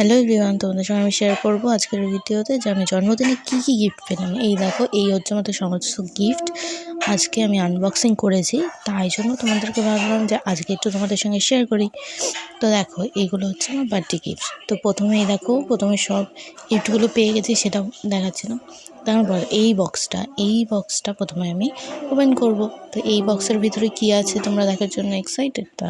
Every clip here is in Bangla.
হ্যালো এভরিওয়ান, তোমাদের সঙ্গে আমি শেয়ার করবো আজকের ভিডিওতে যে আমি জন্মদিনে কী গিফট পেলাম। এই দেখো, এই হচ্ছে আমাদের সমস্ত গিফট। আজকে আমি আনবক্সিং করেছি, তাই জন্য তোমাদেরকে ভাবলাম যে আজকে একটু তোমাদের সঙ্গে শেয়ার করি। তো দেখো, এইগুলো হচ্ছে আমার বার্থডে গিফট। তো প্রথমেই দেখো, প্রথমে সব গিফটগুলো পেয়ে গেছি, সেটা দেখাচ্ছিলাম। তারপর এই বক্সটা প্রথমে আমি ওপেন করব। তো এই বক্সের ভিতরে কি আছে তোমরা দেখার জন্য এক্সাইটেড? তা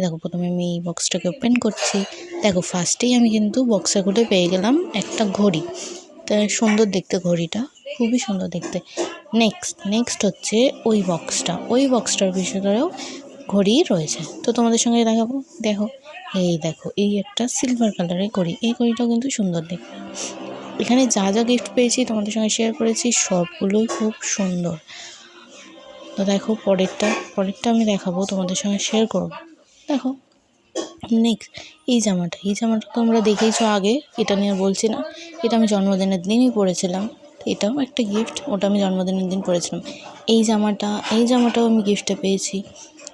দেখো, প্রথমে আমি এই বক্সটাকে ওপেন করছি। দেখো, ফার্স্টেই আমি কিন্তু বক্সে খুলে পেয়ে গেলাম একটা ঘড়ি। তা সুন্দর দেখতে ঘড়িটা, খুবই সুন্দর দেখতে। নেক্সট হচ্ছে ওই বক্সটার ভিতরেও ঘড়ি রয়েছে। তো তোমাদের সঙ্গে দেখাবো। দেখো, এই একটা সিলভার কালারের ঘড়ি। এই ঘড়িটাও কিন্তু সুন্দর দেখতে। এখানে যা যা গিফট পেয়েছি তোমাদের সঙ্গে শেয়ার করেছি, সবগুলোই খুব সুন্দর। তো দেখো, পরেরটা আমি দেখাবো, তোমাদের সঙ্গে শেয়ার করবো। দেখো, নেক্সট এই জামাটা তোমরা দেখেইছো আগে, এটা নিয়ে আর বলছি না। এটা আমি জন্মদিনের দিনই পরেছিলাম। এটাও একটা গিফট, ওটা আমি জন্মদিনের দিন পরেছিলাম। এই জামাটাও আমি গিফটে পেয়েছি।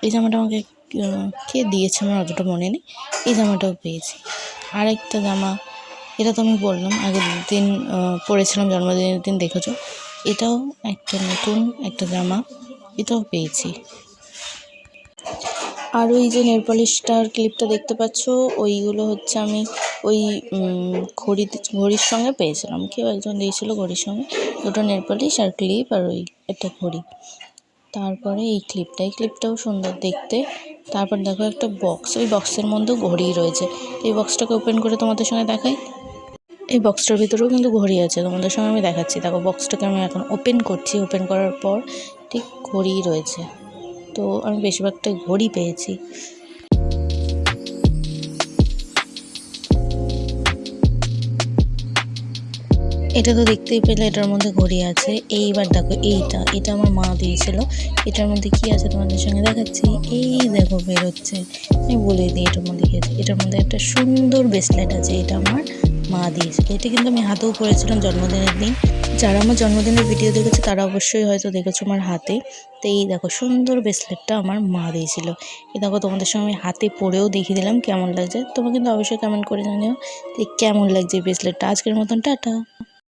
এই জামাটা আমাকে কে দিয়েছে আমার অতটা মনে নেই। এই জামাটাও পেয়েছি। আর একটা জামা, এটা তো আমি বললাম আগের দিন পরেছিলাম, জন্মদিনের দিন দেখেছো। এটাও একটা নতুন একটা জামা, এটাও পেয়েছি। আর ওই যে নেল পলিশটার ক্লিপটা দেখতে পাচ্ছ, ওইগুলো হচ্ছে আমি ওই ঘড়ির সঙ্গে পেয়েছিলাম। কেউ একজন দিয়েছিল ঘড়ির সঙ্গে দুটো নেল পলিশ আর ক্লিপ আর ওই একটা ঘড়ি। তারপরে এই ক্লিপটাও সুন্দর দেখতে। তারপর দেখো একটা বক্স, ওই বক্সের মধ্যেও ঘড়ি রয়েছে। এই বক্সটাকে ওপেন করে তোমাদের সঙ্গে দেখাই। এই বক্সটার ভিতরেও কিন্তু ঘড়ি আছে, তোমাদের সঙ্গে আমি দেখাচ্ছি। দেখো, বক্সটাকে আমি এখন ওপেন করছি। ওপেন করার পর ঠিক ঘড়ি রয়েছে। তো আমি বেশিরভাগটা ঘড়ি পেয়েছি। এটা তো দেখতেই পেলে, এটার মধ্যে ঘড়ি আছে। এইবার দেখো, এটা আমার মা দিয়েছিল। এটার মধ্যে কি আছে তোমাদের সঙ্গে দেখাচ্ছি। এই দেখো, বেরোচ্ছে। আমি বলে দিই এটার মধ্যে কি আছে। এটার মধ্যে একটা সুন্দর ব্রেসলেট আছে, এটা আমার মা দিয়েছিল। এটা কিন্তু আমি হাতেও পরেছিলাম জন্মদিনের দিন। যারা আমার জন্মদিনের ভিডিও দেখেছে তারা অবশ্যই হয়তো দেখেছো আমার হাতে। তো এই দেখো, সুন্দর ব্রেসলেটটা আমার মা দিয়েছিল। এই দেখো, তোমাদের সঙ্গে আমি হাতে পরেও দেখিয়ে দিলাম কেমন লাগছে। তোমরা কিন্তু অবশ্যই কমেন্ট করে জানিও যে কেমন লাগছে ব্রেসলেটটা। আজকের মতন টাটা।